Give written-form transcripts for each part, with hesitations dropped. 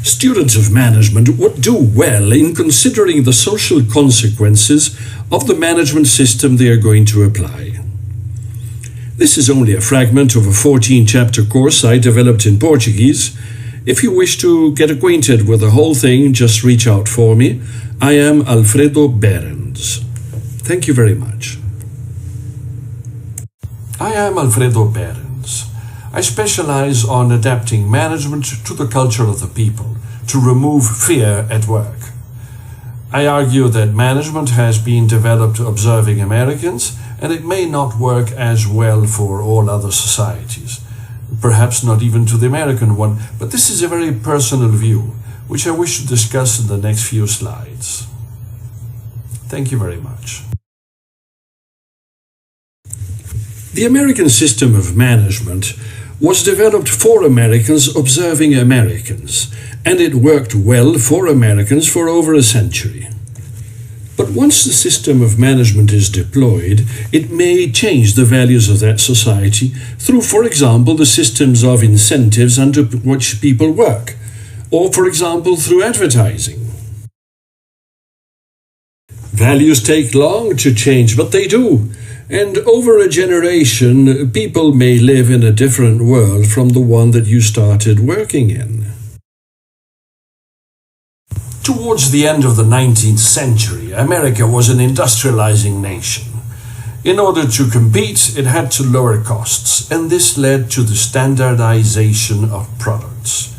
Students of management would do well in considering the social consequences of the management system they are going to apply. This is only a fragment of a 14-chapter course I developed in Portuguese. If you wish to get acquainted with the whole thing, just reach out for me. I am Alfredo Behrens. Thank you very much. I am Alfredo Behrens. I specialize on adapting management to the culture of the people, to remove fear at work. I argue that management has been developed observing Americans, and it may not work as well for all other societies. Perhaps not even to the American one, but this is a very personal view, which I wish to discuss in the next few slides. Thank you very much. The American system of management was developed for Americans observing Americans, and it worked well for Americans for over a century. But once the system of management is deployed, it may change the values of that society through, for example, the systems of incentives under which people work, or, for example, through advertising. Values take long to change, but they do. And over a generation, people may live in a different world from the one that you started working in. Towards the end of the 19th century, America was an industrializing nation. In order to compete, it had to lower costs, and this led to the standardization of products.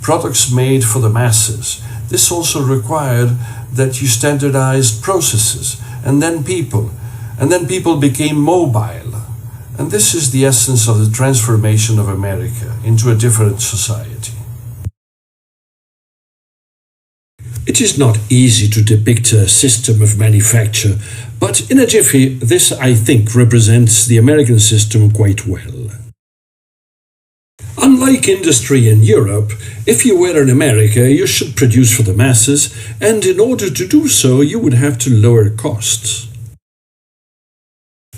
Products made for the masses. This also required that you standardized processes, and then people became mobile. And this is the essence of the transformation of America into a different society. It is not easy to depict a system of manufacture, but in a jiffy, this, I think, represents the American system quite well. Unlike industry in Europe, if you were in America, you should produce for the masses, and in order to do so, you would have to lower costs.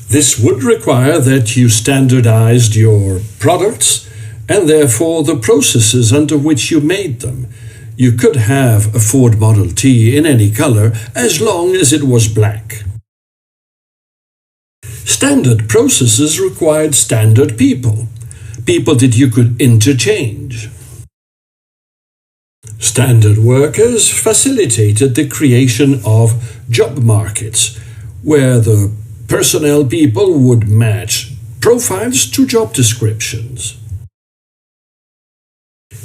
This would require that you standardized your products, and therefore the processes under which you made them. You could have a Ford Model T in any color as long as it was black. Standard processes required standard people that you could interchange. Standard workers facilitated the creation of job markets, where the personnel people would match profiles to job descriptions.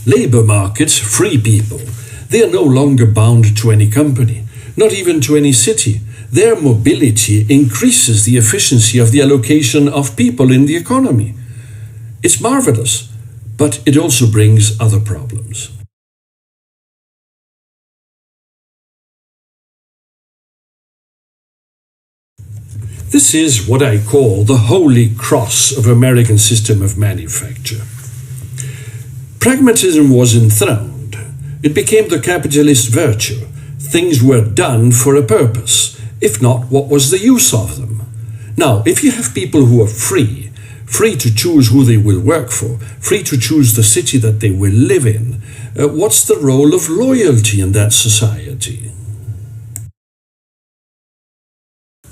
Labor markets free people. They are no longer bound to any company, not even to any city. Their mobility increases the efficiency of the allocation of people in the economy. It's marvelous, but it also brings other problems. This is what I call the holy cross of American system of manufacture. Pragmatism was enthroned. It became the capitalist virtue. Things were done for a purpose. If not, what was the use of them? Now, if you have people who are free to choose who they will work for, free to choose the city that they will live in, what's the role of loyalty in that society?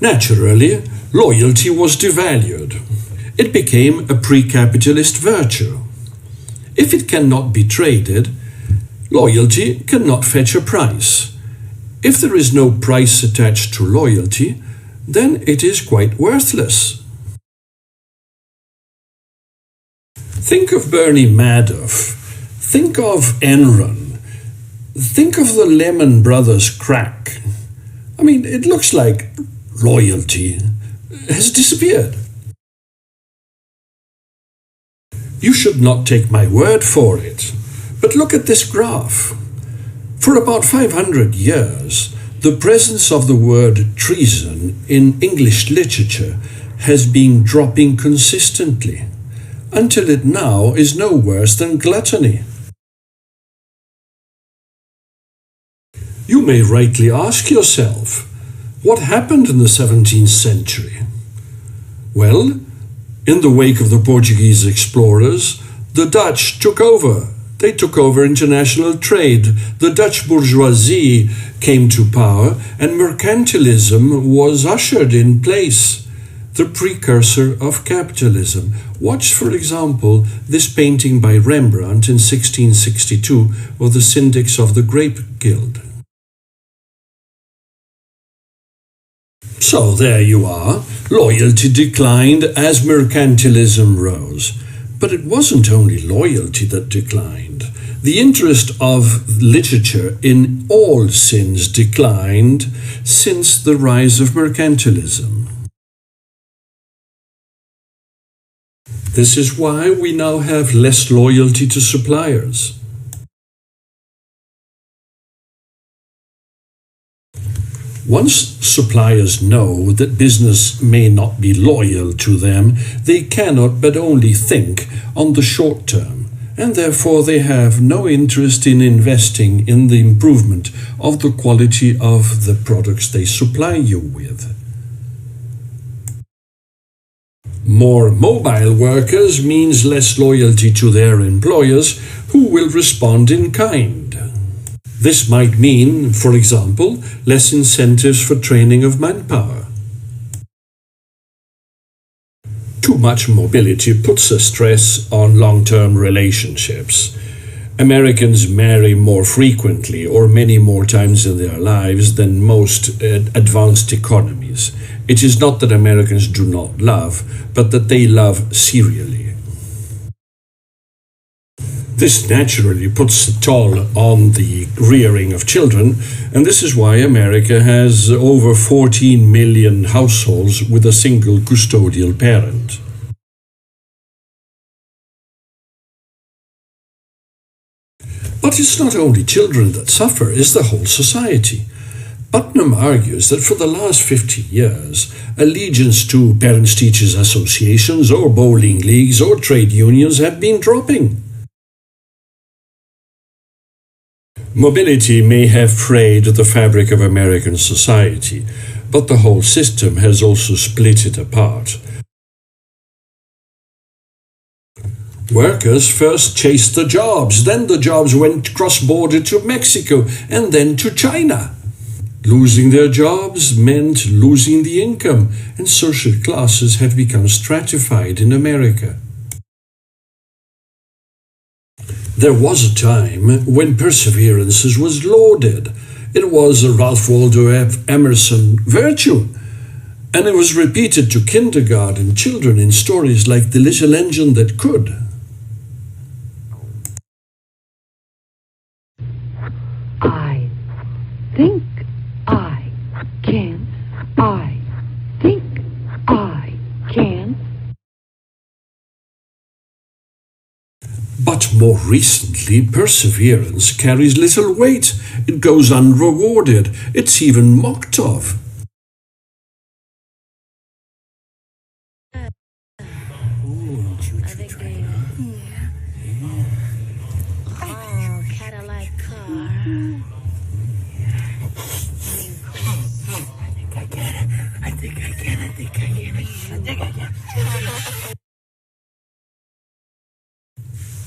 Naturally, loyalty was devalued. It became a pre-capitalist virtue. If it cannot be traded, loyalty cannot fetch a price. If there is no price attached to loyalty, then it is quite worthless. Think of Bernie Madoff. Think of Enron. Think of the Lehman Brothers crack. I mean, it looks like loyalty has disappeared. You should not take my word for it, but look at this graph. For about 500 years, the presence of the word treason in English literature has been dropping consistently, until it now is no worse than gluttony. You may rightly ask yourself, what happened in the 17th century? Well, in the wake of the Portuguese explorers, the Dutch took over. They took over international trade. The Dutch bourgeoisie came to power, and mercantilism was ushered in place, the precursor of capitalism. Watch, for example, this painting by Rembrandt in 1662 of the Syndics of the Grape Guild. So there you are. Loyalty declined as mercantilism rose. But it wasn't only loyalty that declined. The interest of literature in all sins declined since the rise of mercantilism. This is why we now have less loyalty to suppliers. Once suppliers know that business may not be loyal to them, they cannot but only think on the short term, and therefore they have no interest in investing in the improvement of the quality of the products they supply you with. More mobile workers means less loyalty to their employers, who will respond in kind. This might mean, for example, less incentives for training of manpower. Too much mobility puts a stress on long-term relationships. Americans marry more frequently or many more times in their lives than most advanced economies. It is not that Americans do not love, but that they love serially. This naturally puts a toll on the rearing of children, and this is why America has over 14 million households with a single custodial parent. But it's not only children that suffer, it's the whole society. Putnam argues that for the last 50 years, allegiance to parents-teachers associations or bowling leagues or trade unions have been dropping. Mobility may have frayed the fabric of American society, but the whole system has also split it apart. Workers first chased the jobs, then the jobs went cross-border to Mexico and then to China. Losing their jobs meant losing the income, and social classes have become stratified in America. There was a time when perseverance was lauded. It was a Ralph Waldo Emerson virtue, and it was repeated to kindergarten children in stories like The Little Engine That Could. I think I can. I think I can. But more recently, perseverance carries little weight. It goes unrewarded. It's even mocked of. Cadillac car. I think I can.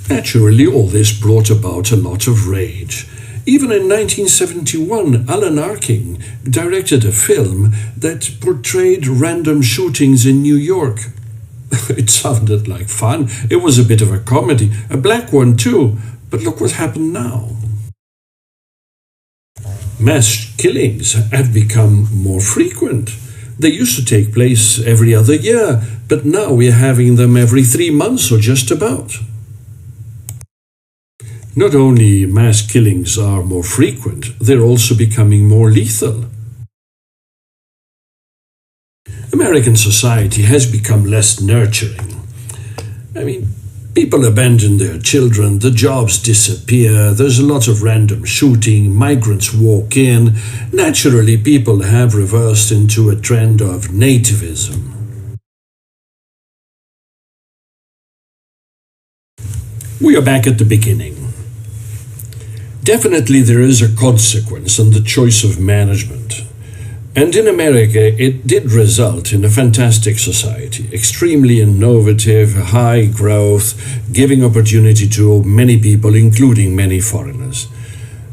Naturally, all this brought about a lot of rage. Even in 1971, Alan Arkin directed a film that portrayed random shootings in New York. It sounded like fun. It was a bit of a comedy, a black one too, but look what happened now. Mass killings have become more frequent. They used to take place every other year, but now we're having them every 3 months or just about. Not only mass killings are more frequent, they're also becoming more lethal. American society has become less nurturing. People abandon their children, the jobs disappear, there's a lot of random shooting, migrants walk in. Naturally, people have reversed into a trend of nativism. We are back at the beginning. Definitely there is a consequence in the choice of management. And in America, it did result in a fantastic society, extremely innovative, high growth, giving opportunity to many people, including many foreigners.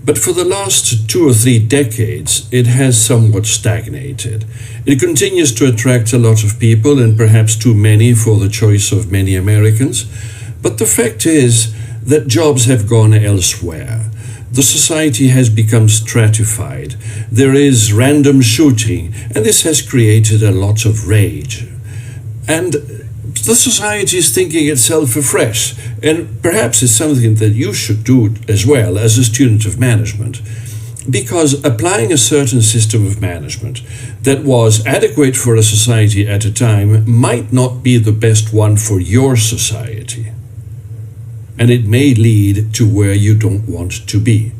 But for the last 2 or 3 decades, it has somewhat stagnated. It continues to attract a lot of people, and perhaps too many for the choice of many Americans. But the fact is that jobs have gone elsewhere. The society has become stratified. There is random shooting, and this has created a lot of rage. And the society is thinking itself afresh, and perhaps it's something that you should do as well as a student of management. Because applying a certain system of management that was adequate for a society at a time might not be the best one for your society. And it may lead to where you don't want to be.